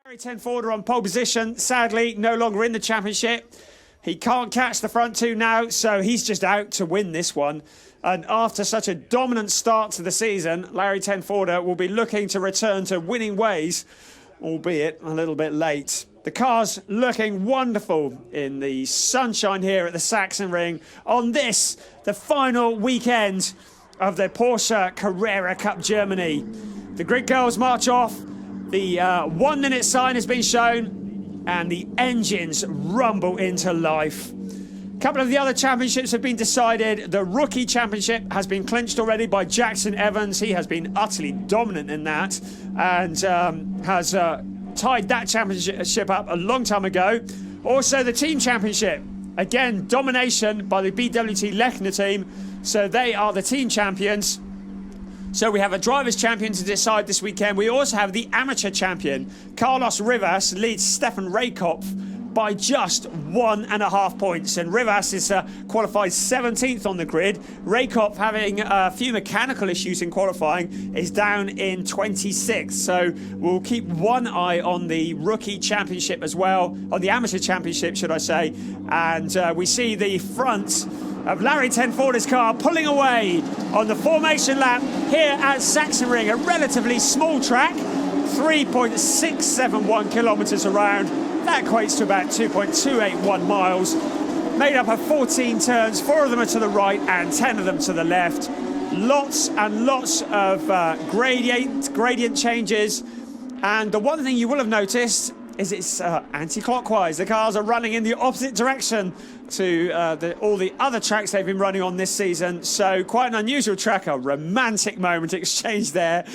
Larry Tenforder on pole position, sadly no longer in the championship. He can't catch the front two now, so he's just out to win this one. And after such a dominant start to the season, Larry Tenforder will be looking to return to winning ways, albeit a little bit late. The car's looking wonderful in the sunshine here at the Sachsengring on this, the final weekend of the Porsche Cup Germany. The grid girls march off, the 1 minute sign has been shown, and the engines rumble into life. A couple of the other championships have been decided. The rookie championship has been clinched already by Jackson Evans. He has been utterly dominant in that and has tied that championship up a long time ago. Also the team championship, again domination by the BWT Lechner team, so they are the team champions. So we have a drivers' champion to decide this weekend. We also have the amateur champion. Carlos Rivas leads Stefan Raykopf by just 1.5 points. And Rivas is qualified 17th on the grid. Raykopf, having a few mechanical issues in qualifying, is down in 26th. So we'll keep one eye on the rookie championship as well, on the amateur championship, should I say. And we see the front of Larry Tenforder's car pulling away on the formation lap here at Sachsengring, a relatively small track, 3.671 kilometres around. That equates to about 2.281 miles, made up of 14 turns, 4 of them are to the right and 10 of them to the left. Lots and lots of gradient changes, and the one thing you will have noticed is it's anti-clockwise. The cars are running in the opposite direction to all the other tracks they've been running on this season. So quite an unusual track, a romantic moment exchange there.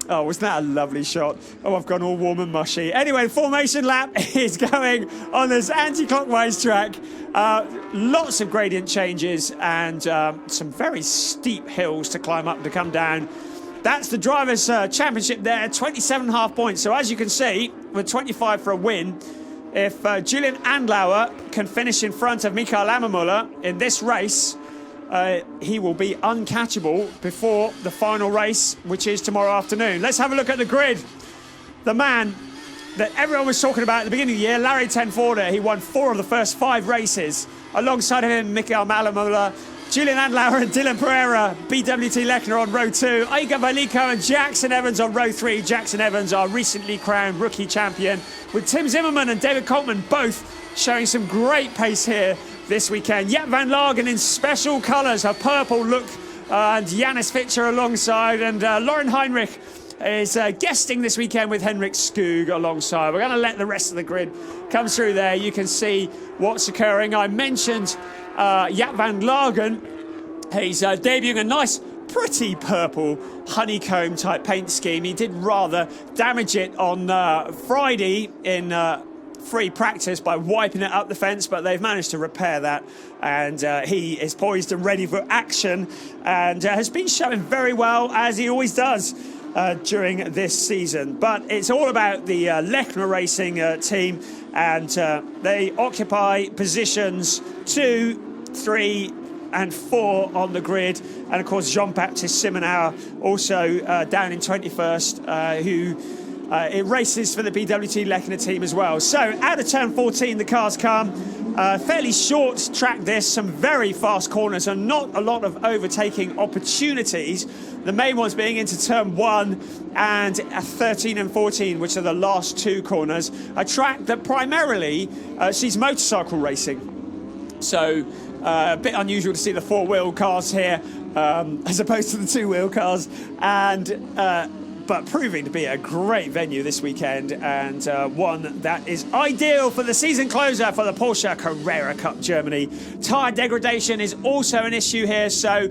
Oh, wasn't that a lovely shot? Oh, I've gone all warm and mushy. Anyway, formation lap is going on this anti-clockwise track. Lots of gradient changes and some very steep hills to climb up and to come down. That's the Drivers' Championship there, 27.5 points. So as you can see, with 25 for a win, if Julian Andlauer can finish in front of Michael Ammermuller in this race, he will be uncatchable before the final race, which is tomorrow afternoon. Let's have a look at the grid. The man that everyone was talking about at the beginning of the year, Larry Tenforder, he won 4 of the first 5 races. Alongside him, Michael Ammermuller, Julian Andlauer and Dylan Pereira, BWT Lechner on row 2, Aiga Valiko and Jackson Evans on row 3. Jackson Evans, our recently crowned rookie champion, with Tim Zimmerman and David Coltman both showing some great pace here this weekend. Jaap van Lagen in special colours, her purple look, and Janis Fitcher alongside, and Lauren Heinrich is guesting this weekend with Henrik Skoog alongside. We're going to let the rest of the grid come through there. You can see what's occurring. I mentioned Jaap van Lagen. He's debuting a nice, pretty purple honeycomb type paint scheme. He did rather damage it on Friday in free practice by wiping it up the fence, but they've managed to repair that, and he is poised and ready for action, and has been showing very well, as he always does during this season. But it's all about the Lechner Racing team, and they occupy positions 2, 3 and 4 on the grid, and of course Jean-Baptiste Simonauer also down in 21st, who it races for the BWT Lechner team as well. So out of turn 14 the cars come. Fairly short track this, some very fast corners and not a lot of overtaking opportunities. The main ones being into turn 1 and 13 and 14, which are the last 2 corners. A track that primarily sees motorcycle racing. So a bit unusual to see the 4-wheel cars here as opposed to the 2-wheel cars, and but proving to be a great venue this weekend, and one that is ideal for the season closer for the Porsche Carrera Cup Germany. Tyre degradation is also an issue here, so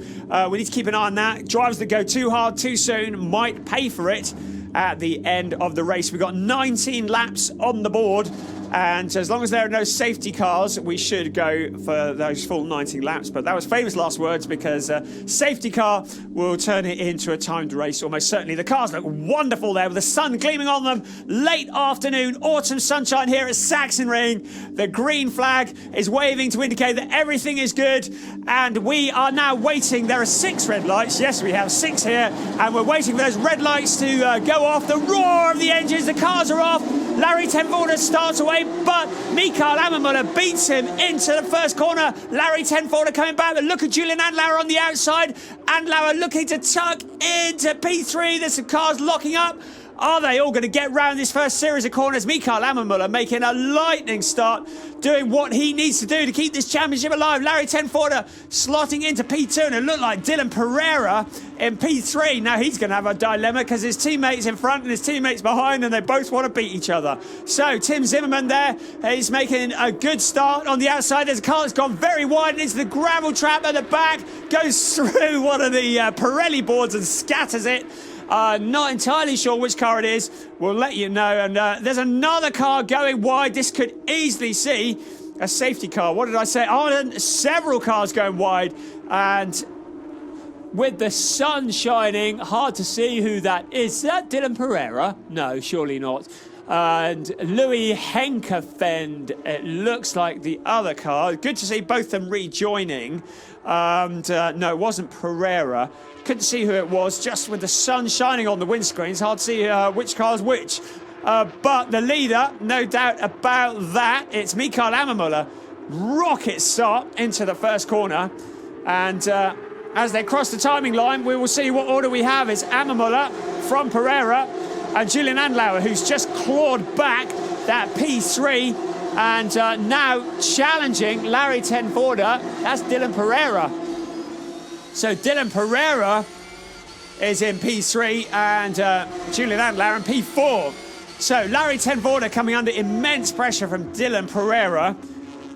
we need to keep an eye on that. Drivers that go too hard too soon might pay for it at the end of the race. We've got 19 laps on the board, and as long as there are no safety cars, we should go for those full 19 laps. But that was famous last words, because safety car will turn it into a timed race almost certainly. The cars look wonderful there with the sun gleaming on them. Late afternoon autumn sunshine here at Sachsenring. The green flag is waving to indicate that everything is good, and we are now waiting. There are 6 red lights. Yes, we have 6 here, and we're waiting for those red lights to go off. The roar of the engines, the cars are off. Larry Tenvorda starts away, but Mikael Ammermuller beats him into the first corner. Larry Tenvorda coming back, but look at Julian Andlauer on the outside. Andlauer looking to tuck into P3. There's some cars locking up. Are they all going to get round this first series of corners? Mikael Ammermuller making a lightning start, doing what he needs to do to keep this championship alive. Larry Tenvorda slotting into P2, and it looked like Dylan Pereira in P3. Now he's going to have a dilemma because his teammates in front and his teammates behind, and they both want to beat each other. So Tim Zimmerman there is making a good start on the outside. There's a car that's gone very wide into the gravel trap at the back, goes through one of the Pirelli boards and scatters it. Not entirely sure which car it is. We'll let you know. And there's another car going wide. This could easily see a safety car. What did I say? Oh, several cars going wide. And with the sun shining, hard to see who that is. Is that Dylan Pereira? No, surely not. And Louis Henkefend, it looks like the other car. Good to see both them rejoining. And no, it wasn't Pereira. Couldn't see who it was, just with the sun shining on the windscreens. Hard to see which car's which. But the leader, no doubt about that. It's Mikael Ammermuller. Rocket start into the first corner. And as they cross the timing line, we will see what order we have. It's Ammermuller from Pereira and Julian Andlauer, who's just clawed back that P3 and now challenging Larry Tenvorda. That's Dylan Pereira. So Dylan Pereira is in P3 and Julian Andlauer in P4. So Larry Tenvorda coming under immense pressure from Dylan Pereira,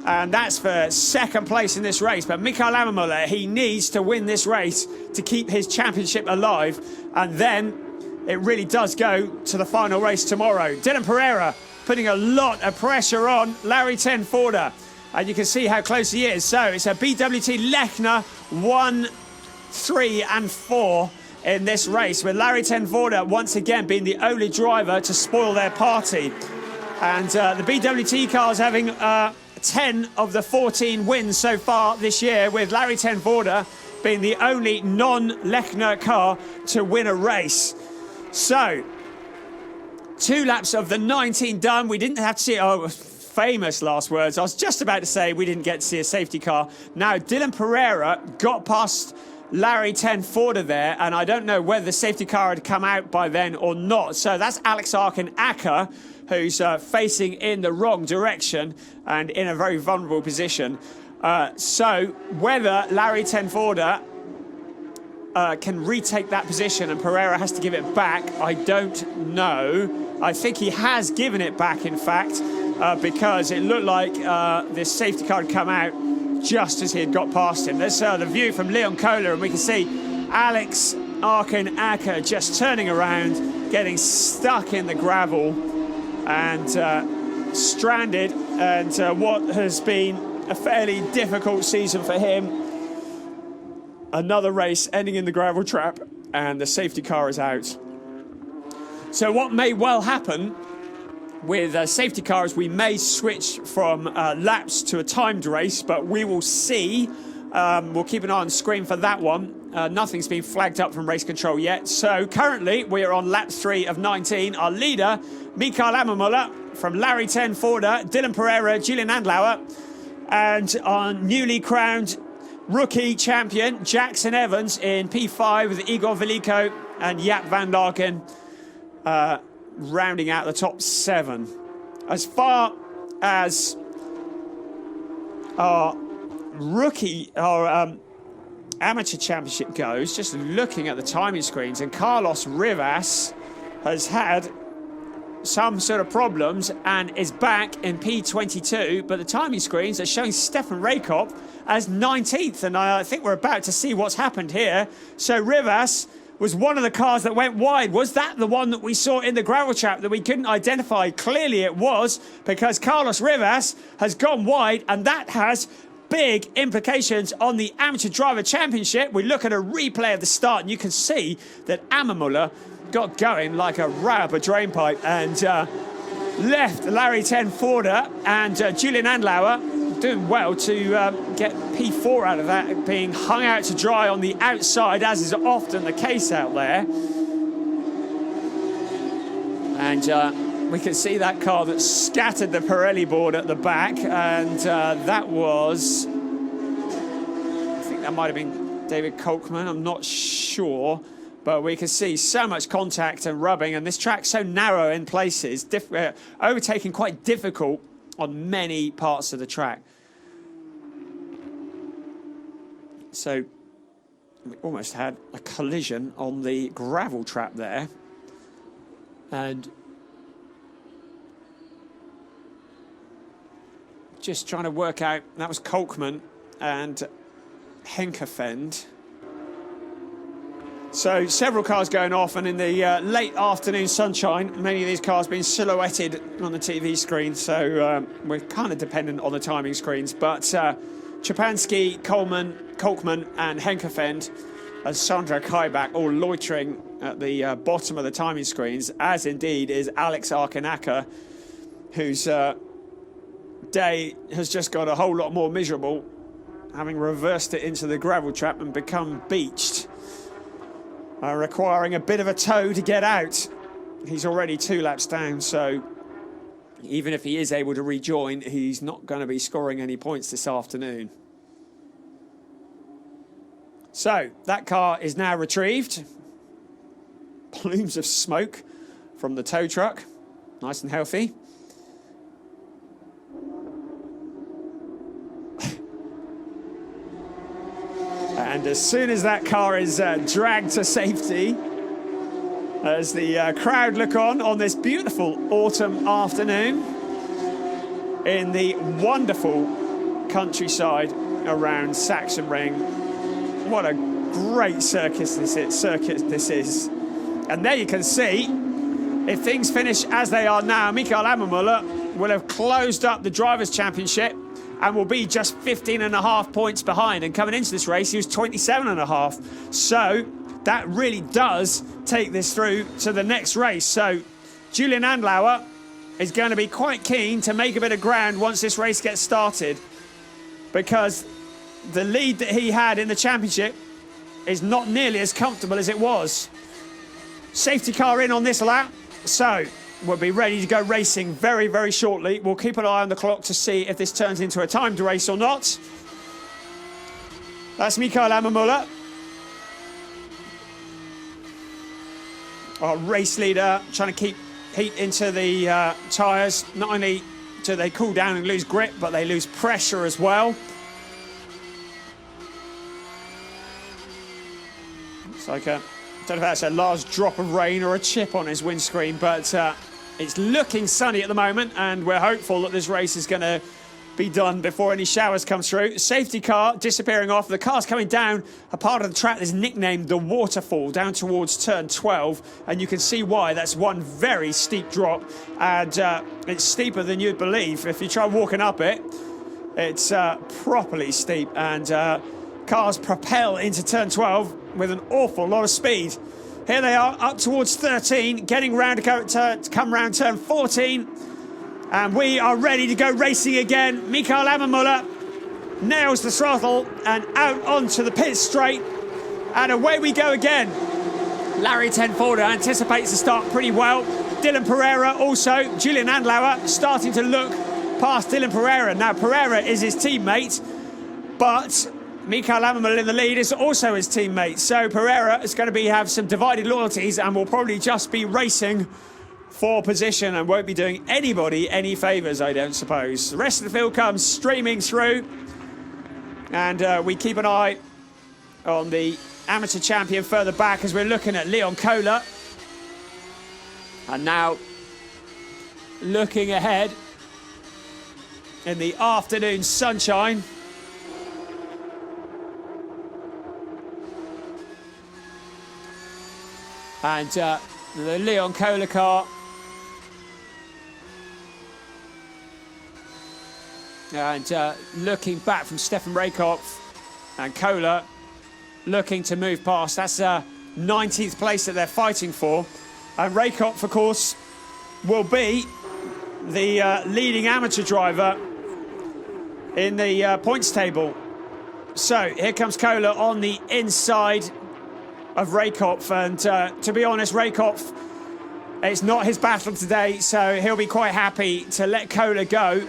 and that's for second place in this race. But Mikael Ammermuller, he needs to win this race to keep his championship alive, and then it really does go to the final race tomorrow. Dylan Pereira putting a lot of pressure on Larry Tenvorda, and you can see how close he is. So it's a BWT Lechner 1, 3 and 4 in this race, with Larry Tenvorda once again being the only driver to spoil their party. And the BWT cars having 10 of the 14 wins so far this year, with Larry Tenvorda being the only non-Lechner car to win a race. So 2 laps of the 19 done. We didn't have to see, oh, famous last words. I was just about to say we didn't get to see a safety car. Now Dylan Pereira got past Larry Tenvorda there, and I don't know whether the safety car had come out by then or not. So that's Alex Arkin-Acker, who's facing in the wrong direction and in a very vulnerable position. So whether Larry Tenvorda can retake that position and Pereira has to give it back, I don't know. I think he has given it back, in fact, because it looked like this safety car had come out just as he had got past him. There's the view from Leon Kohler, and we can see Alex Arkin-Acker just turning around, getting stuck in the gravel and stranded, and what has been a fairly difficult season for him. Another race ending in the gravel trap, and the safety car is out. So what may well happen with safety cars, we may switch from laps to a timed race, but we will see. We'll keep an eye on the screen for that one. Nothing's been flagged up from race control yet. So currently we are on lap 3 of 19. Our leader, Mikael Ammermuller from Larry Tenvorda, Dylan Pereira, Julian Andlauer, and our newly crowned rookie champion, Jackson Evans, in P5 with Igor Veliko and Jaap van Larken rounding out the top 7. As far as our amateur championship goes, just looking at the timing screens, and Carlos Rivas has had some sort of problems and is back in P22, but the timing screens are showing Stefan Raykop as 19th, and I think we're about to see what's happened here. So Rivas was one of the cars that went wide. Was that the one that we saw in the gravel trap that we couldn't identify? Clearly it was, because Carlos Rivas has gone wide, and that has big implications on the Amateur Driver Championship. We look at a replay of the start, and you can see that Ammermuller got going like a rat up a drain pipe and left Larry Tenvorda and Julian Andlauer doing well to get P4 out of that, being hung out to dry on the outside, as is often the case out there. And we can see that car that scattered the Pirelli board at the back, and that was, I think that might have been David Kolkman, I'm not sure, but we can see so much contact and rubbing, and this track's so narrow in places, overtaking quite difficult on many parts of the track. So we almost had a collision on the gravel trap there, and just trying to work out, that was Kolkman and Henkefend. So several cars going off, and in the late afternoon sunshine, many of these cars being silhouetted on the TV screen, so we're kind of dependent on the timing screens. But Chepansky, Kolkman and Henkefend and Sandra Kaibach all loitering at the bottom of the timing screens, as indeed is Alex Arkinaka, whose day has just got a whole lot more miserable, having reversed it into the gravel trap and become beached. Requiring a bit of a tow to get out. He's already 2 laps down, so even if he is able to rejoin, he's not going to be scoring any points this afternoon. So that car is now retrieved. Plumes of smoke from the tow truck, nice and healthy. And as soon as that car is dragged to safety, as the crowd look on this beautiful autumn afternoon in the wonderful countryside around Sachsengring. What a great circus this is. And there you can see, if things finish as they are now, Mikael Ammermuller will have closed up the Drivers' Championship and will be just 15.5 points behind. And coming into this race, he was 27.5. So that really does take this through to the next race. So Julian Andlauer is going to be quite keen to make a bit of ground once this race gets started, because the lead that he had in the championship is not nearly as comfortable as it was. Safety car in on this lap, so we'll be ready to go racing very, very shortly. We'll keep an eye on the clock to see if this turns into a timed race or not. That's Mikael Ammermuller, our race leader, trying to keep heat into the tyres. Not only do they cool down and lose grip, but they lose pressure as well. It's like I don't know if that's a large drop of rain or a chip on his windscreen, but it's looking sunny at the moment, and we're hopeful that this race is going to be done before any showers come through. Safety car disappearing off. The car's coming down a part of the track that's nicknamed the Waterfall, down towards turn 12, and you can see why. That's one very steep drop, and it's steeper than you'd believe. If you try walking up it, it's properly steep, and cars propel into turn 12 with an awful lot of speed. Here they are, up towards 13, getting round to come round turn 14. And we are ready to go racing again. Mikael Ammermuller nails the throttle and out onto the pit straight. And away we go again. Larry Tenforder anticipates the start pretty well. Dylan Pereira also. Julian Andlauer starting to look past Dylan Pereira. Now, Pereira is his teammate, but Mikael Ammermuller in the lead is also his teammate. So Pereira is going to have some divided loyalties and will probably just be racing for position and won't be doing anybody any favours, I don't suppose. The rest of the field comes streaming through, and we keep an eye on the amateur champion further back as we're looking at Leon Kohler. And now looking ahead in the afternoon sunshine. And the Leon Kohler car. And looking back from Stefan Raykopf, and Kohler looking to move past. That's 19th place that they're fighting for. And Raykopf, of course, will be the leading amateur driver in the points table. So here comes Kohler on the inside of Raykopf, and to be honest, Raykopf It's not his battle today, so he'll be quite happy to let Kohler go.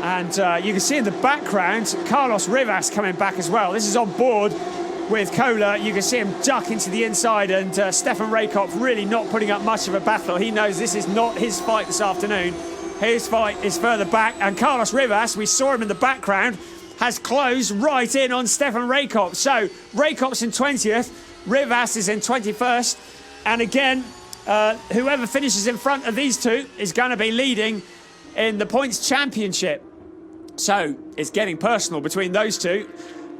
And you can see in the background, Carlos Rivas coming back as well. This is on board with Kohler. You can see him duck into the inside, and Stefan Raykop really not putting up much of a battle. He knows this is not his fight this afternoon. His fight is further back, and Carlos Rivas, we saw him in the background, has closed right in on Stefan Raykop. So Raykop's in 20th, Rivas is in 21st, and again, whoever finishes in front of these two is going to be leading in the points championship. So it's getting personal between those two.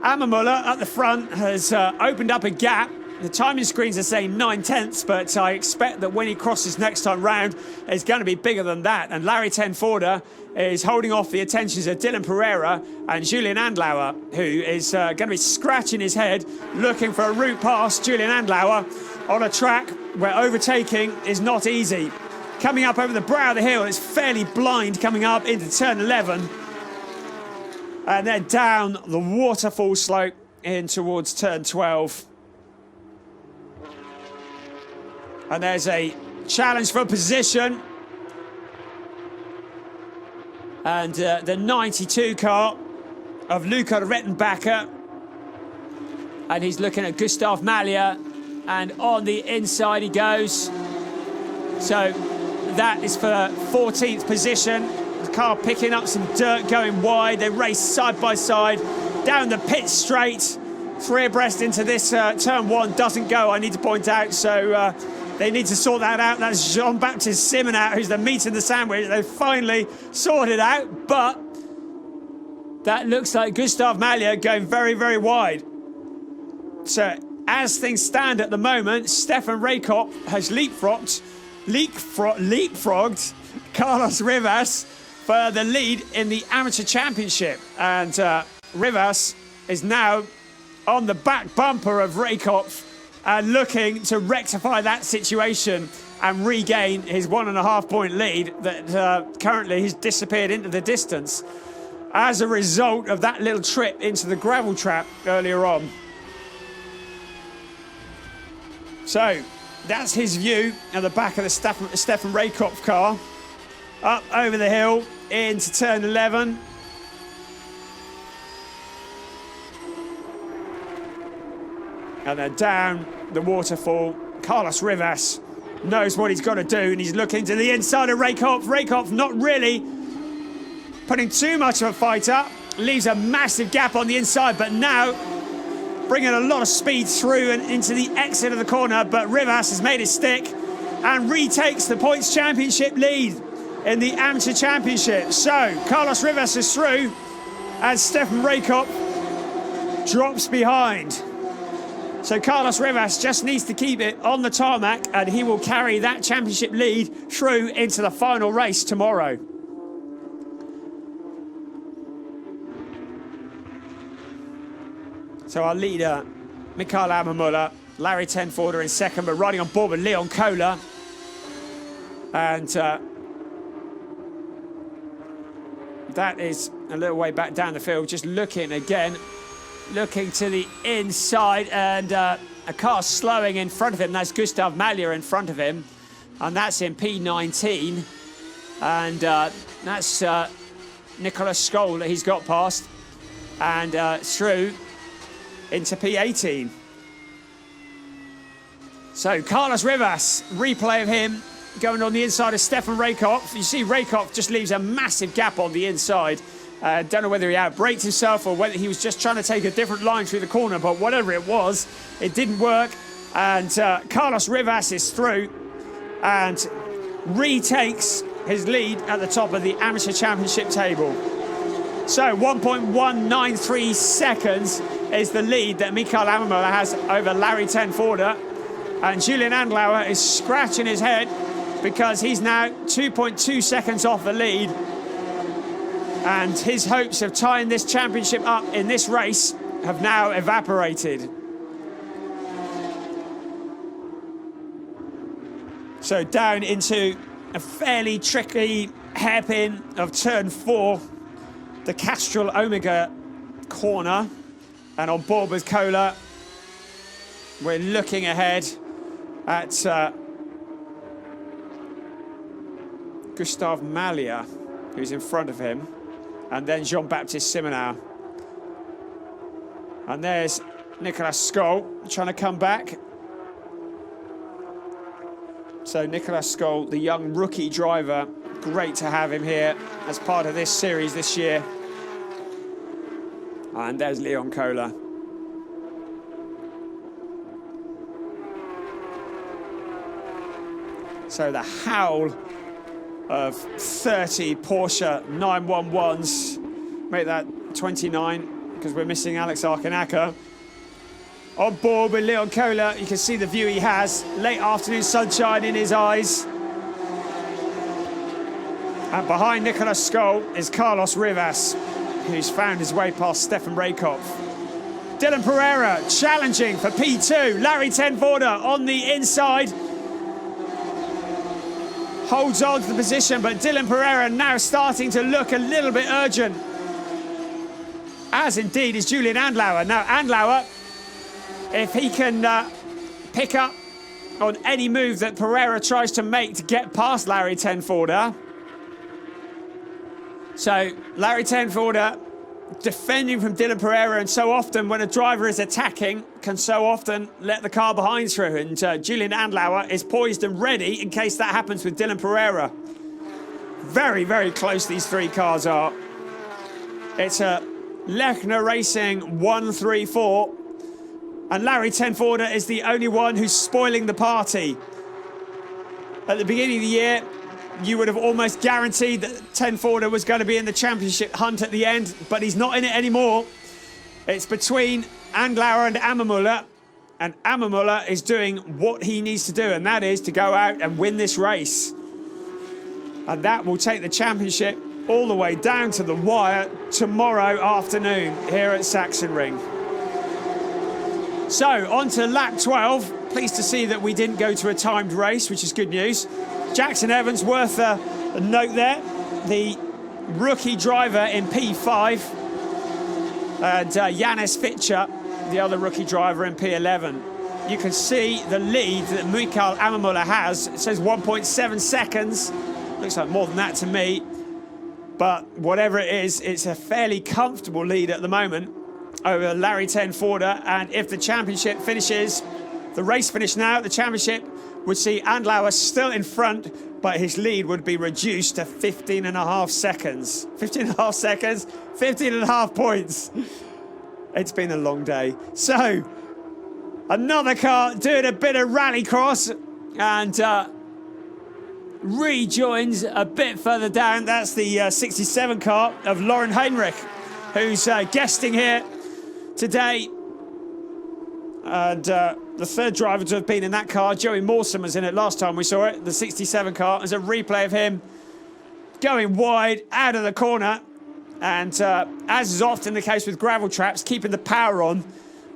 Amamulla at the front has opened up a gap. The timing screens are saying 9/10, but I expect that when he crosses next time round, it's going to be bigger than that. And Larry Tenforder is holding off the attentions of Dylan Pereira and Julian Andlauer, who is going to be scratching his head, looking for a route past Julian Andlauer on a track where overtaking is not easy. Coming up over the brow of the hill, it's fairly blind coming up into turn 11. And then down the waterfall slope in towards turn 12. And there's a challenge for position. And the 92 car of Luca Rettenbacher. And he's looking at Gustav Malya. And on the inside he goes. So that is for 14th position. The car picking up some dirt, going wide. They race side by side down the pit straight. Three abreast into this turn 1 doesn't go, I need to point out. So they need to sort that out. That's Jean-Baptiste Simonat, who's the meat in the sandwich. They finally sorted out, but that looks like Gustav Malya going very, very wide. So as things stand at the moment, Stefan Raykop has leapfrogged Carlos Rivas for the lead in the amateur championship. And Rivas is now on the back bumper of Raykop and looking to rectify that situation and regain his 1.5 point lead that currently he's disappeared into the distance as a result of that little trip into the gravel trap earlier on. So that's his view at the back of the Stefan Raykop car. Up over the hill into turn 11. And then down the waterfall. Carlos Rivas knows what he's got to do, and he's looking to the inside of Raykop. Raykop not really putting too much of a fight up. Leaves a massive gap on the inside, but now bringing a lot of speed through and into the exit of the corner. But Rivas has made it stick and retakes the points championship lead in the amateur championship. So Carlos Rivas is through and Stefan Raykop drops behind. So Carlos Rivas just needs to keep it on the tarmac, and he will carry that championship lead through into the final race tomorrow. So our leader, Mikael Amamulla, Larry Tenforder in second, but riding on board with Leon Kohler. And that is a little way back down the field, just looking again, looking to the inside, and a car slowing in front of him. That's Gustav Malya in front of him, and that's in P19. And that's Nicholas Skoll that he's got past, and through into P18. So Carlos Rivas, replay of him going on the inside of Stefan Raykop. You see Raykop just leaves a massive gap on the inside. Don't know whether he outbraked himself or whether he was just trying to take a different line through the corner, but whatever it was, it didn't work. And Carlos Rivas is through and retakes his lead at the top of the amateur championship table. So 1.193 seconds is the lead that Mikael Amamulla has over Larry Tenforder. And Julian Andlauer is scratching his head because he's now 2.2 seconds off the lead. And his hopes of tying this championship up in this race have now evaporated. So down into a fairly tricky hairpin of turn 4, the Castrol Omega corner. And on board with Kohler, we're looking ahead at Gustav Malya, who's in front of him, and then Jean-Baptiste Simonau. And there's Nicolas Skoll trying to come back. So Nicolas Skoll, the young rookie driver, great to have him here as part of this series this year. And there's Leon Kohler. So the howl of 30 Porsche 911s, make that 29 because we're missing Alex Arkanaka. On board with Leon Kohler, you can see the view he has, late afternoon sunshine in his eyes. And behind Nicolas Skoll is Carlos Rivas, who's found his way past Stefan Raykopf. Dylan Pereira challenging for P2. Larry Tenvorda on the inside. Holds on to the position, but Dylan Pereira now starting to look a little bit urgent. As indeed is Julian Andlauer. Now Andlauer, if he can pick up on any move that Pereira tries to make to get past Larry Tenvorda. So Larry Tenvorda defending from Dylan Pereira, and so often when a driver is attacking, can so often let the car behind through. And Julian Andlauer is poised and ready in case that happens with Dylan Pereira. Very, very close these three cars are. It's a Lechner Racing 1-3-4. And Larry Tenvorda is the only one who's spoiling the party. At the beginning of the year, you would have almost guaranteed that Tenvorda was going to be in the championship hunt at the end, but he's not in it anymore. It's between Andlauer and Ammermuller, and Ammermuller is doing what he needs to do, and that is to go out and win this race. And that will take the championship all the way down to the wire tomorrow afternoon here at Sachsengring. So, on to lap 12. Pleased to see that we didn't go to a timed race, which is good news. Jackson Evans, worth a note there, the rookie driver in P5, and Janis Fitcher, the other rookie driver in P11. You can see the lead that Mikael Ammermuller has. It says 1.7 seconds. Looks like more than that to me. But whatever it is, it's a fairly comfortable lead at the moment over Larry Tenvorda. And if the championship finishes, the race finished now, the championship would see Andlauer still in front, but his lead would be reduced to 15.5 seconds. 15.5 seconds, 15.5 points. It's been a long day. So, another car doing a bit of rallycross and rejoins a bit further down. That's the 67 car of Lauren Heinrich, who's guesting here today. And the third driver to have been in that car, Joey Mawson, was in it last time we saw it. The 67 car. There's a replay of him going wide out of the corner. And as is often the case with gravel traps, keeping the power on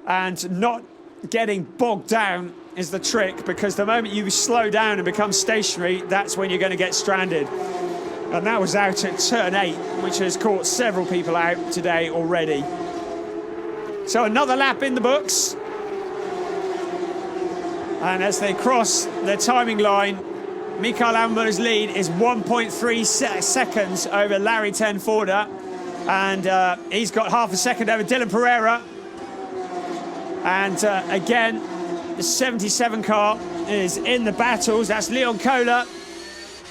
and not getting bogged down is the trick, because the moment you slow down and become stationary, that's when you're going to get stranded. And that was out at turn 8, which has caught several people out today already. So another lap in the books. And as they cross the timing line, Mikael Ammermuller's lead is 1.3 seconds over Larry Tenvorda. And he's got half a second over Dylan Pereira. And again, the 77 car is in the battles. That's Leon Kohler.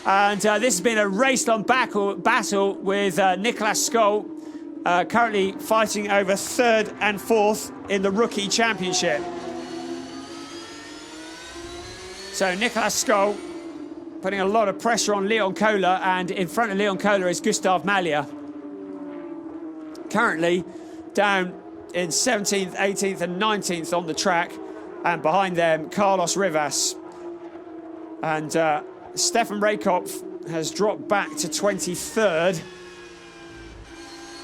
And this has been a race-long battle with Nicolas Skoll, currently fighting over third and fourth in the rookie championship. So Nicolas Skoll putting a lot of pressure on Leon Kohler, and in front of Leon Kohler is Gustav Malya. Currently down in 17th, 18th and 19th on the track, and behind them Carlos Rivas. And Stefan Raykopf has dropped back to 23rd.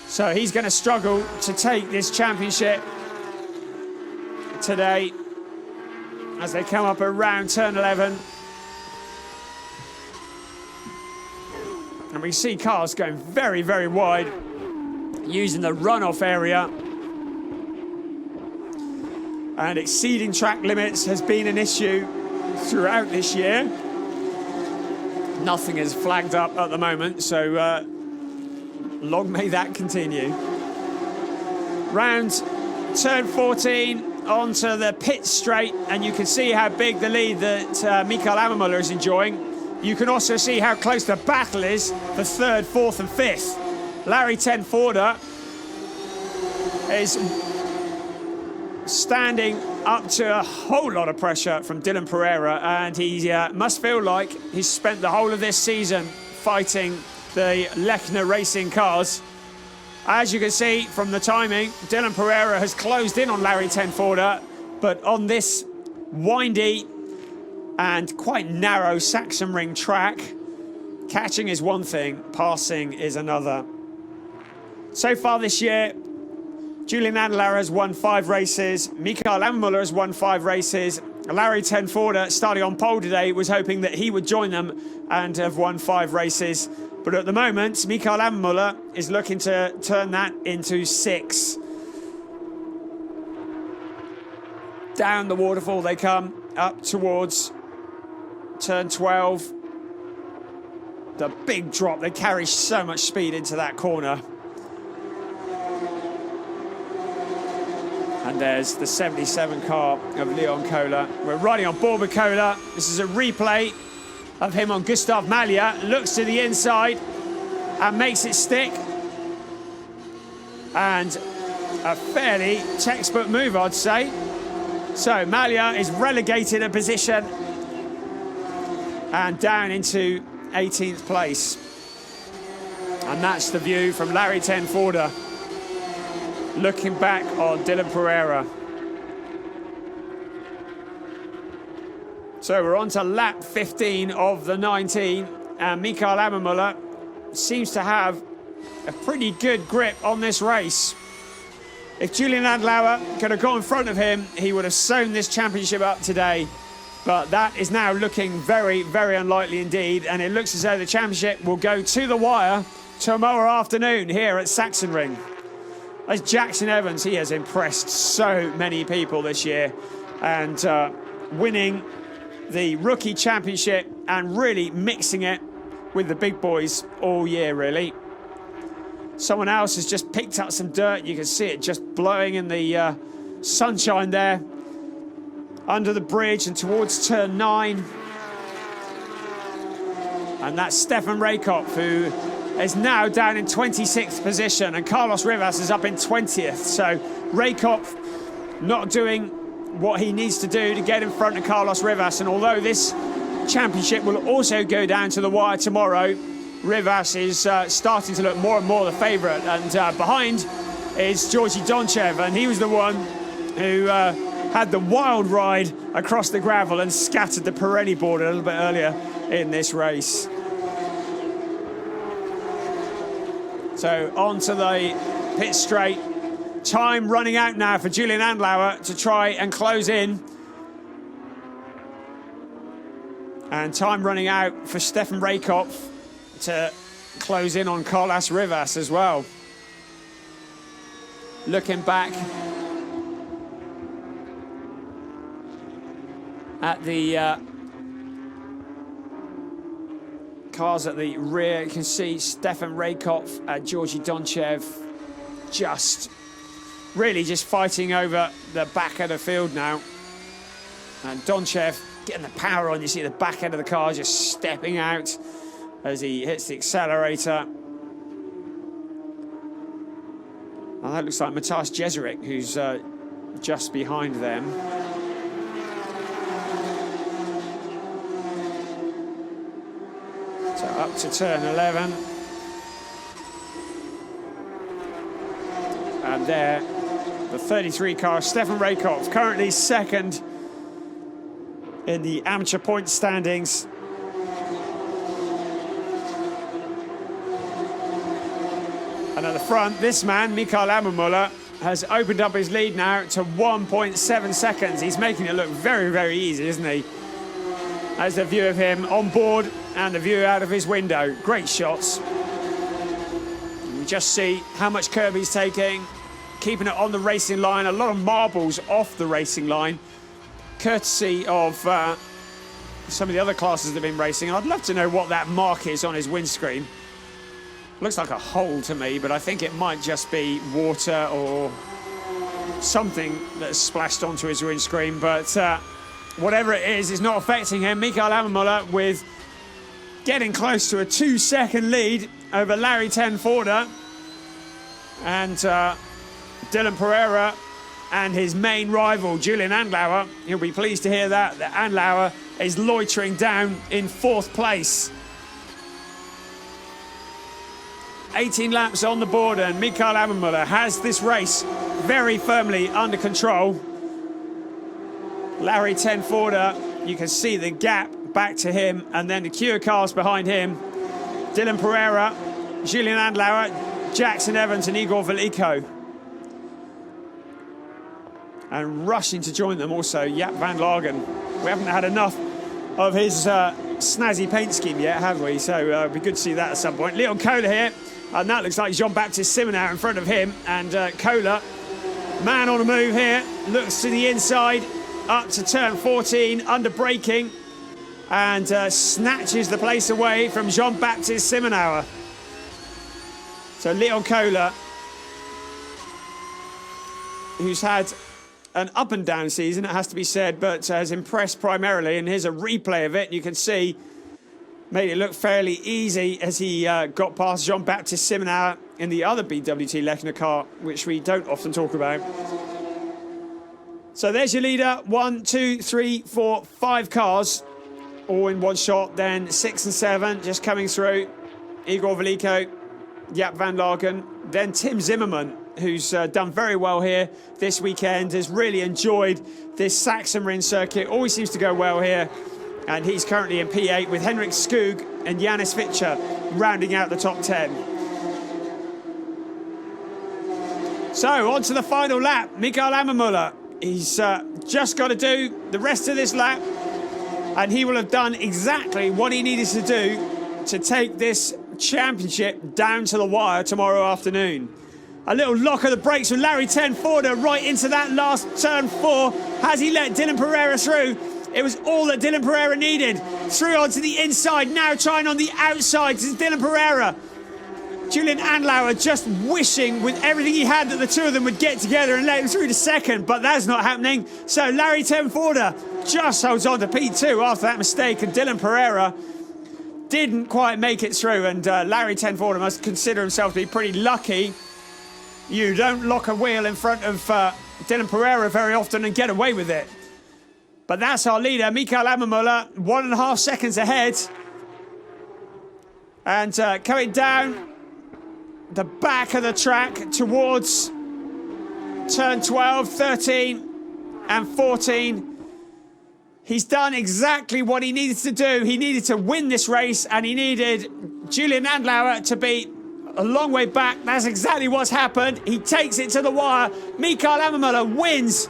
So he's going to struggle to take this championship today as they come up around turn 11. And we see cars going very, very wide, using the runoff area. And exceeding track limits has been an issue throughout this year. Nothing is flagged up at the moment, so long may that continue. Round turn 14 onto the pit straight, and you can see how big the lead that Mikael Ammermuller is enjoying. You can also see how close the battle is for third, fourth and fifth. Larry Tenforder is standing up to a whole lot of pressure from Dylan Pereira, and he must feel like he's spent the whole of this season fighting the Lechner racing cars. As you can see from the timing, Dylan Pereira has closed in on Larry Tenforder, but on this windy and quite narrow Sachsengring track, catching is one thing, passing is another. So far this year, Julian Andlauer has won 5 races, Mikael Ammermuller has won 5 races, Larry Tenforder, starting on pole today, was hoping that he would join them and have won 5 races. But at the moment, Mikael Ammermuller is looking to turn that into 6. Down the waterfall they come, up towards turn 12. The big drop, they carry so much speed into that corner. And there's the 77 car of Leon Kohler. We're riding on board with Kohler. This is a replay of him on Gustav Malya. Looks to the inside and makes it stick. And a fairly textbook move, I'd say. So Malya is relegated a position and down into 18th place. And that's the view from Larry Tenforder, looking back on Dylan Pereira. So we're on to lap 15 of the 19, and Mikael Ammermuller seems to have a pretty good grip on this race. If Julian Andlauer could have got in front of him, he would have sewn this championship up today. But that is now looking very, very unlikely indeed, and it looks as though the championship will go to the wire tomorrow afternoon here at Sachsengring. As Jackson Evans, he has impressed so many people this year, and winning the rookie championship and really mixing it with the big boys all year, really. Someone else has just picked up some dirt. You can see it just blowing in the sunshine there under the bridge and towards turn 9. And that's Stefan Raykop, who is now down in 26th position, and Carlos Rivas is up in 20th. So Raykop not doing what he needs to do to get in front of Carlos Rivas. And although this championship will also go down to the wire tomorrow, Rivas is starting to look more and more the favourite. And behind is Georgi Donchev, and he was the one who had the wild ride across the gravel and scattered the Pirelli board a little bit earlier in this race. So on to the pit straight. Time running out now for Julian Andlauer to try and close in. And time running out for Stefan Raykop to close in on Carlos Rivas as well. Looking back at the cars at the rear, you can see Stefan Raykop and Georgi Donchev really just fighting over the back of the field now. And Donchev getting the power on. You see the back end of the car just stepping out as he hits the accelerator. And that looks like Matthias Jeserik, who's just behind them. So up to turn 11. And there, the 33 car, Stefan Raykop, currently second in the amateur point standings. And at the front, this man, Mikael Ammermuller, has opened up his lead now to 1.7 seconds. He's making it look very, very easy, isn't he? As the view of him on board and the view out of his window. Great shots. You just see how much curb he's taking, keeping it on the racing line. A lot of marbles off the racing line, courtesy of some of the other classes that have been racing. I'd love to know what that mark is on his windscreen. Looks like a hole to me, but I think it might just be water or something that's splashed onto his windscreen. But whatever it is, it's not affecting him. Mikael Ammermuller with getting close to a 2-second lead over Larry Tenforder. And Dylan Pereira and his main rival, Julian Andlauer. You'll be pleased to hear that Andlauer is loitering down in 4th place. 18 laps on the board, and Mikael Ammermuller has this race very firmly under control. Larry Tenforder, you can see the gap back to him, and then the queue of cars behind him. Dylan Pereira, Julian Andlauer, Jackson Evans and Igor Veliko. And rushing to join them also, Jaap van Lagen. We haven't had enough of his snazzy paint scheme yet, have we? So it'd be good to see that at some point. Leon Kohler here, and that looks like Jean-Baptiste Simonau in front of him. And Kohler, man on the move here, looks to the inside, up to turn 14, under braking, and snatches the place away from Jean-Baptiste Simonau. So Leon Kohler, who's had an up and down season, it has to be said, but has impressed primarily. And here's a replay of it. You can see, made it look fairly easy as he got past Jean-Baptiste Simonau in the other BWT Lechner car, which we don't often talk about. So there's your leader. 1, 2, 3, 4, 5 cars, all in one shot. Then 6 and 7 just coming through. Igor Veliko, Jaap van Lagen, then Tim Zimmerman, who's done very well here this weekend, has really enjoyed this Sachsengring circuit, always seems to go well here, and he's currently in P8 with Henrik Skog and Janis Fitcher rounding out the top 10. So on to the final lap. Mikael Ammermuller, he's just got to do the rest of this lap, and he will have done exactly what he needed to do to take this championship down to the wire tomorrow afternoon. A little lock of the brakes from Larry Tenforder right into that last turn 4. Has he let Dylan Pereira through? It was all that Dylan Pereira needed. Through onto the inside, now trying on the outside is Dylan Pereira. Julian Andlauer just wishing with everything he had that the two of them would get together and let him through to second, but that's not happening. So Larry Tenforder just holds on to P2 after that mistake, and Dylan Pereira didn't quite make it through, and Larry Tenforder must consider himself to be pretty lucky. You don't lock a wheel in front of Dylan Pereira very often and get away with it. But that's our leader, Mikael Ammermuller, 1.5 seconds ahead. And coming down the back of the track towards turn 12, 13 and 14. He's done exactly what he needed to do. He needed to win this race, and he needed Julian Andlauer to be a long way back. That's exactly what's happened. He takes it to the wire. Mikael Ammermuller wins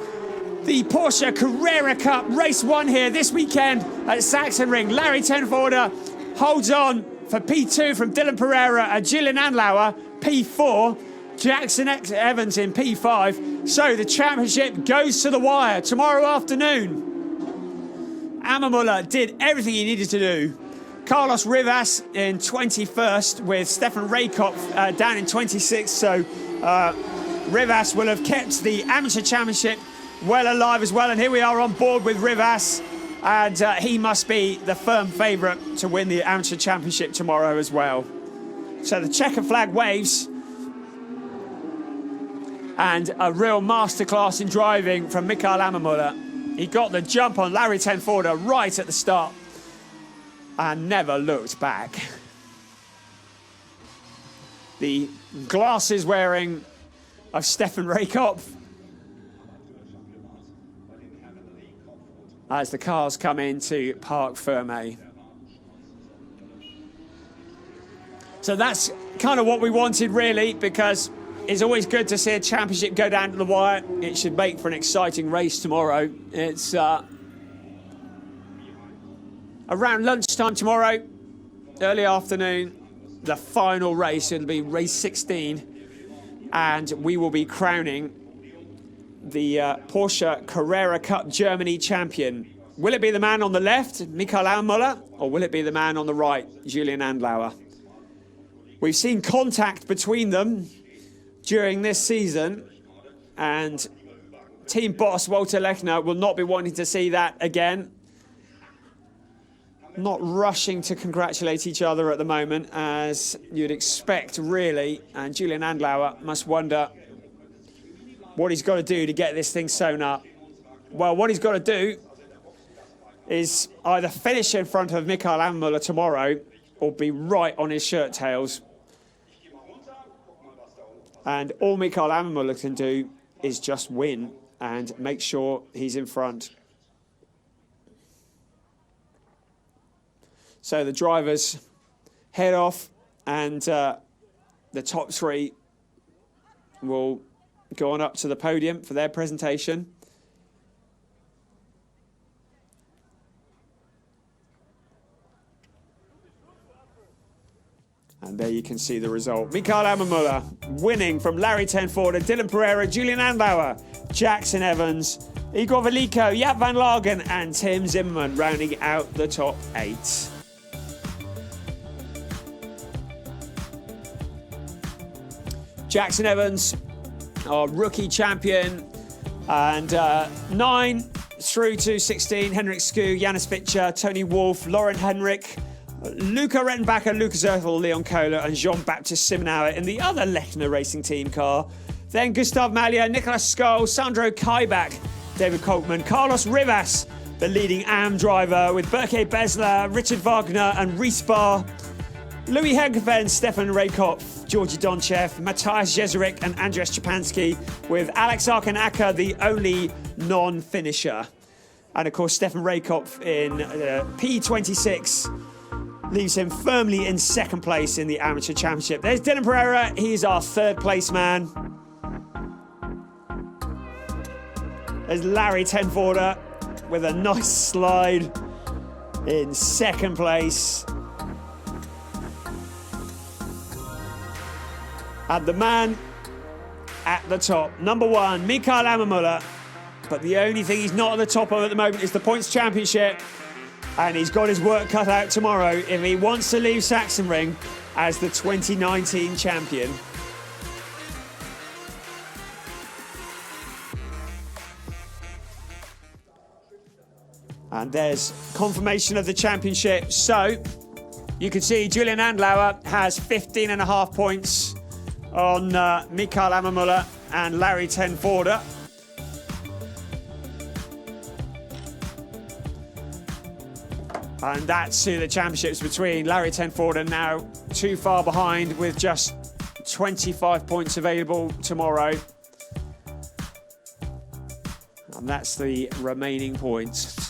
the Porsche Carrera Cup Race 1 here this weekend at Sachsengring. Larry Tenforder holds on for P2 from Dylan Pereira and Julian Andlauer, P4. Jackson Evans in P5. So the championship goes to the wire tomorrow afternoon. Ammermuller did everything he needed to do. Carlos Rivas in 21st with Stefan Raykopf down in 26th. So Rivas will have kept the amateur championship well alive as well. And here we are on board with Rivas. And he must be the firm favourite to win the amateur championship tomorrow as well. So the checker flag waves. And a real masterclass in driving from Mikael Ammermuller. He got the jump on Larry Tenforder right at the start and never looked back. The glasses wearing of Stefan Raykopf as the cars come into Parc Fermé. So that's kind of what we wanted, really, because it's always good to see a championship go down to the wire. It should make for an exciting race tomorrow. It's around lunchtime tomorrow, early afternoon, the final race. It'll be race 16, and we will be crowning the Porsche Carrera Cup Germany champion. Will it be the man on the left, Michael Ammuller, or will it be the man on the right, Julian Andlauer? We've seen contact between them during this season, and team boss Walter Lechner will not be wanting to see that again. Not rushing to congratulate each other at the moment, as you'd expect, really. And Julian Andlauer must wonder what he's got to do to get this thing sewn up. Well, what he's got to do is either finish in front of Michael Ammuller tomorrow or be right on his shirt tails. And all Michael Ammuller can do is just win and make sure he's in front. So the drivers head off, and the top three will go on up to the podium for their presentation. And there you can see the result. Michael Ammuller winning from Larry Tenford, Dylan Pereira, Julian Andlauer, Jackson Evans, Igor Veliko, Jaap van Lagen and Tim Zimmerman rounding out the top 8. Jackson Evans, our rookie champion, and 9 through to 16, Henrik Skoo, Janus Pitcher, Tony Wolff, Lauren Henrik, Luca Rettenbacher, Luca Zertel, Leon Kohler and Jean-Baptiste Simonauer in the other Lechner Racing Team car. Then Gustav Malya, Nicolas Skoll, Sandro Kaibach, David Kolkman, Carlos Rivas, the leading AM driver with Berke Besler, Richard Wagner and Reese Barr, Louis Hegefen, Stefan Raykopf, Georgi Donchev, Matthias Jezerik and Andres Szczepanski, with Alex Arkin-Acker the only non-finisher. And of course Stefan Raykopf in P26 leaves him firmly in second place in the Amateur Championship. There's Dylan Pereira, he's our third place man. There's Larry Tenforder with a nice slide in second place. And the man at the top, number 1, Michael Ammuller. But the only thing he's not at the top of at the moment is the points championship. And he's got his work cut out tomorrow if he wants to leave Sachsengring as the 2019 champion. And there's confirmation of the championship. So you can see Julian Andlauer has 15.5 points on Michael Ammuller and Larry Tenforder. And that's who the championship's between. Larry Tenforder now too far behind with just 25 points available tomorrow. And that's the remaining points.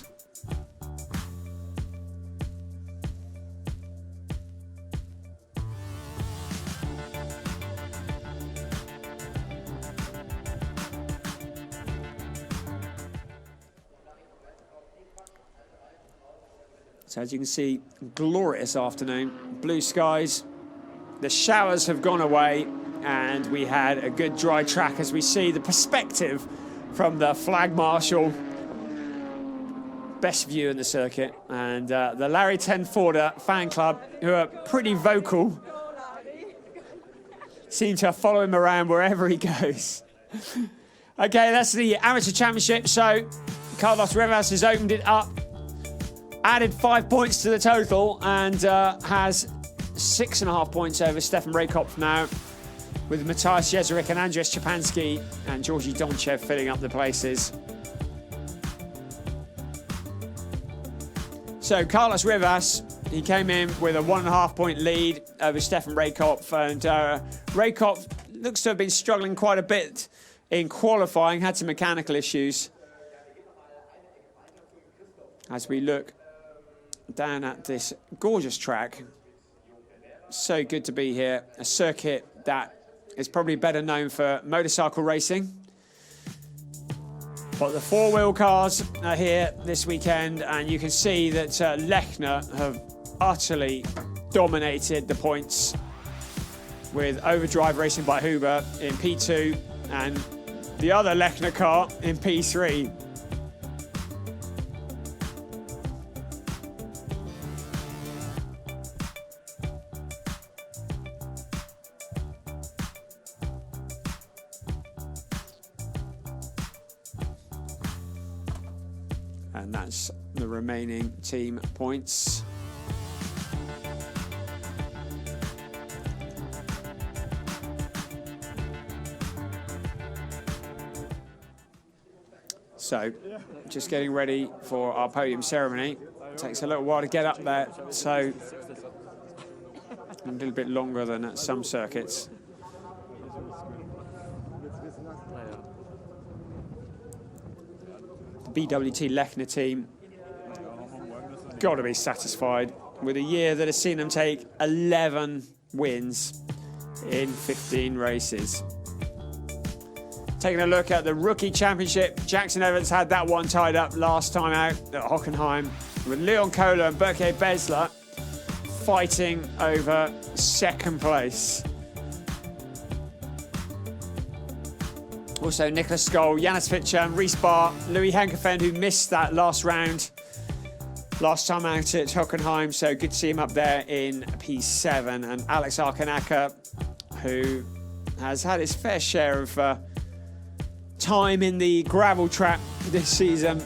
So as you can see, glorious afternoon, blue skies. The showers have gone away and we had a good dry track as we see the perspective from the flag marshal. Best view in the circuit. And the Larry Tenforder fan club, who are pretty vocal, seem to follow him around wherever he goes. Okay, that's the Amateur Championship. So Carlos Rivas has opened it up, added 5 points to the total, and has 6.5 points over Stefan Raykopf now, with Matthias Jezerik and Andres Szczepanski and Georgi Donchev filling up the places. So Carlos Rivas, he came in with a 1.5 point lead over Stefan Raykopf, and Raykopf looks to have been struggling quite a bit in qualifying, had some mechanical issues. As we look down at this gorgeous track, so good to be here. A circuit that is probably better known for motorcycle racing. But the four-wheel cars are here this weekend, and you can see that Lechner have utterly dominated the points with Overdrive Racing by Huber in P2 and the other Lechner car in P3. And that's the remaining team points. So, just getting ready for our podium ceremony. Takes a little while to get up there, so a little bit longer than at some circuits. The BWT Lechner team got to be satisfied with a year that has seen them take 11 wins in 15 races. Taking a look at the Rookie Championship, Jackson Evans had that one tied up last time out at Hockenheim, with Leon Kohler and Berke Besler fighting over second place. Also Nicholas Skoll, Janus Fitcher and Reese Barr, Louis Henkefen, who missed that last round last time out at Hockenheim, so good to see him up there in P7. And Alex Arkanaka, who has had his fair share of time in the gravel trap this season.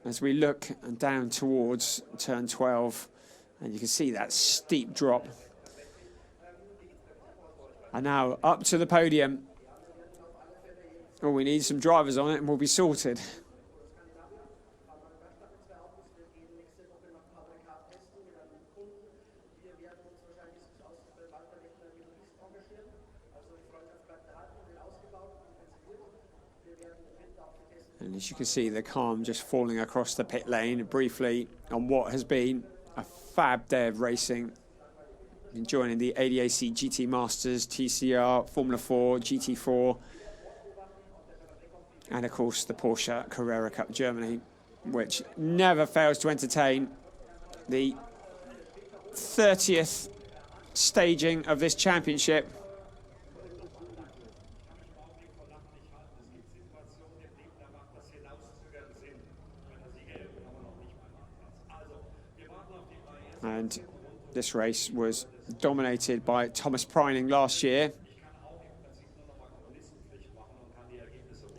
As we look down towards turn 12, and you can see that steep drop. And now up to the podium. Oh, we need some drivers on it and we'll be sorted. And as you can see, the calm just falling across the pit lane briefly on what has been a fab day of racing. Joining the ADAC GT Masters, TCR, Formula 4, GT4, and of course the Porsche Carrera Cup Germany, which never fails to entertain. The 30th staging of this championship. And this race was dominated by Thomas Preining last year,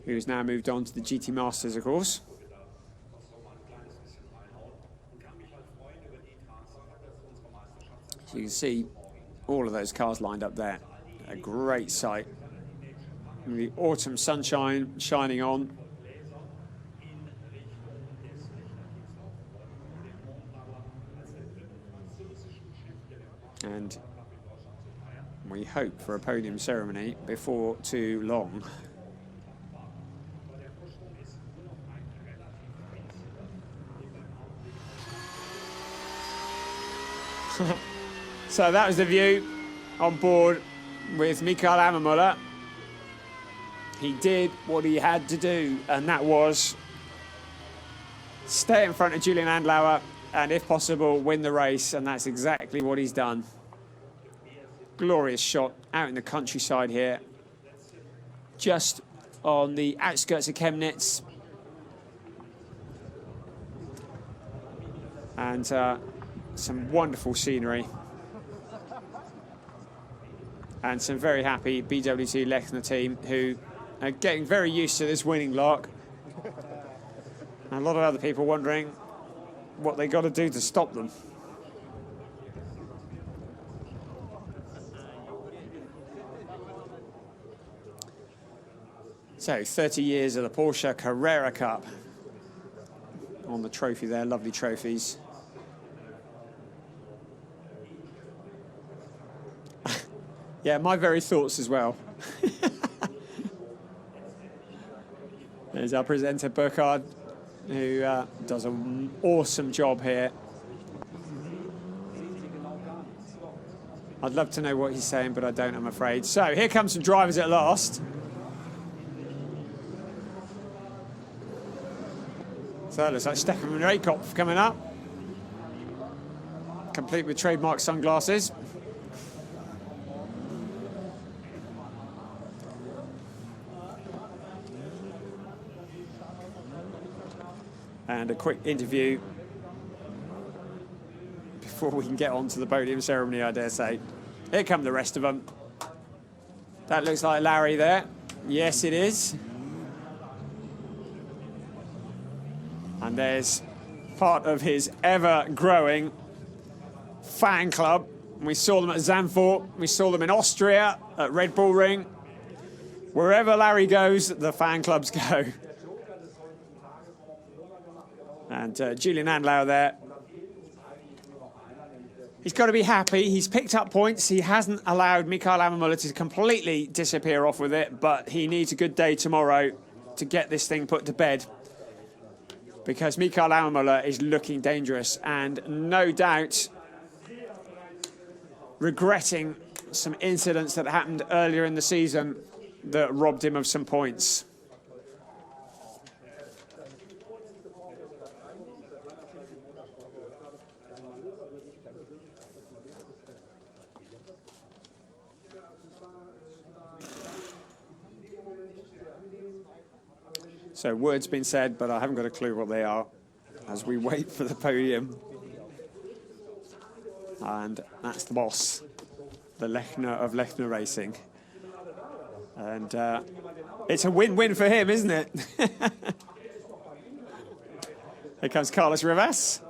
who's now moved on to the GT Masters, of course. So you can see all of those cars lined up there. A great sight. And the autumn sunshine shining on. And we hope for a podium ceremony before too long. So that was the view on board with Mikael Ammermuller. He did what he had to do, and that was stay in front of Julian Andlauer and, if possible, win the race, and that's exactly what he's done. Glorious shot out in the countryside here, just on the outskirts of Chemnitz. And some wonderful scenery. And some very happy BWT Lechner team who are getting very used to this winning lark. And a lot of other people wondering what they got to do to stop them. So 30 years of the Porsche Carrera Cup on the trophy there, lovely trophies. Yeah, my very thoughts as well. There's our presenter Burkhard, who does an awesome job here. I'd love to know what he's saying, but I don't, I'm afraid. So here comes some drivers at last. So it looks like Stefan Raykopf coming up, complete with trademark sunglasses. And a quick interview before we can get on to the podium ceremony, I dare say. Here come the rest of them. That looks like Larry there. Yes, it is. And there's part of his ever-growing fan club. We saw them at Zandvoort. We saw them in Austria at Red Bull Ring. Wherever Larry goes, the fan clubs go. And Julian Andlauer there. He's got to be happy. He's picked up points. He hasn't allowed Mikael Ammermuller to completely disappear off with it, but he needs a good day tomorrow to get this thing put to bed, because Mikael Ammermuller is looking dangerous and no doubt regretting some incidents that happened earlier in the season that robbed him of some points. So words been said, but I haven't got a clue what they are as we wait for the podium. And that's the boss, the Lechner of Lechner Racing. And it's a win-win for him, isn't it? Here comes Carlos Rivas.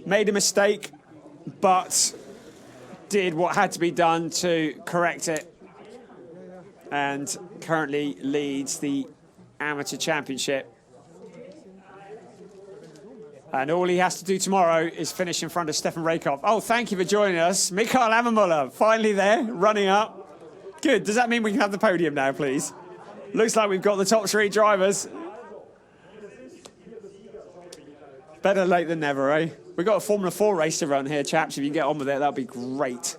Made a mistake, but did what had to be done to correct it. And currently leads the Amateur Championship. And all he has to do tomorrow is finish in front of Stefan Rakoff. Oh, thank you for joining us. Mikael Ammermuller, finally there, running up. Good. Does that mean we can have the podium now, please? Looks like we've got the top three drivers. Better late than never, eh? We've got a Formula 4 race to run here, chaps. If you can get on with it, that'd be great.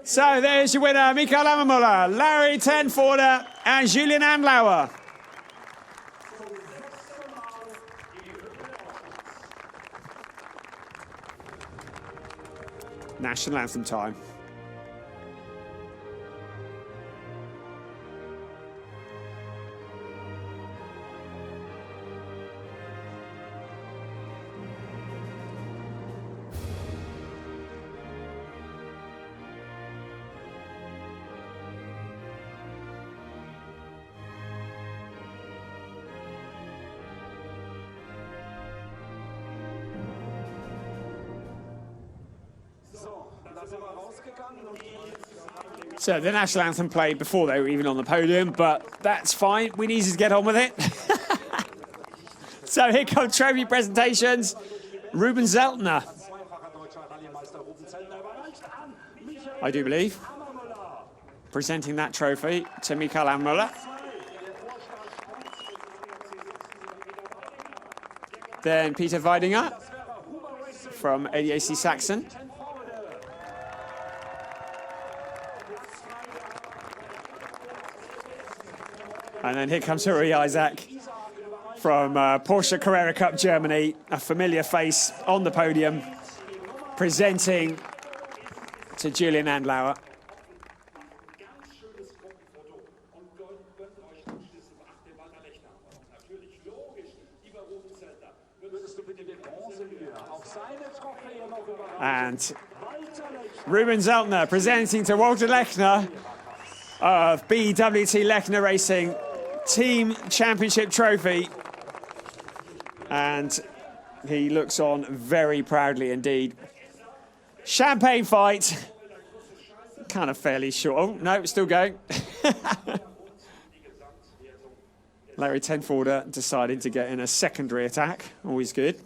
So there's your winner, Mikael Ammermuller, Larry Tenforder and Julian Andlauer. National anthem time. So the national anthem played before they were even on the podium, but that's fine. We needed to get on with it. So here come trophy presentations. Ruben Zeltner, I do believe, presenting that trophy to Mikael Ammermuller. Then Peter Weidinger from ADAC Sachsen. And then here comes Uri Isaac from Porsche Cup Germany, a familiar face on the podium, presenting to Julian Andlauer. And Ruben Zeltner presenting to Walter Lechner of BWT Lechner Racing Team Championship Trophy. And he looks on very proudly indeed. Champagne fight. Kind of fairly short. Oh, no, still going. Larry Tenforder deciding to get in a secondary attack. Always good.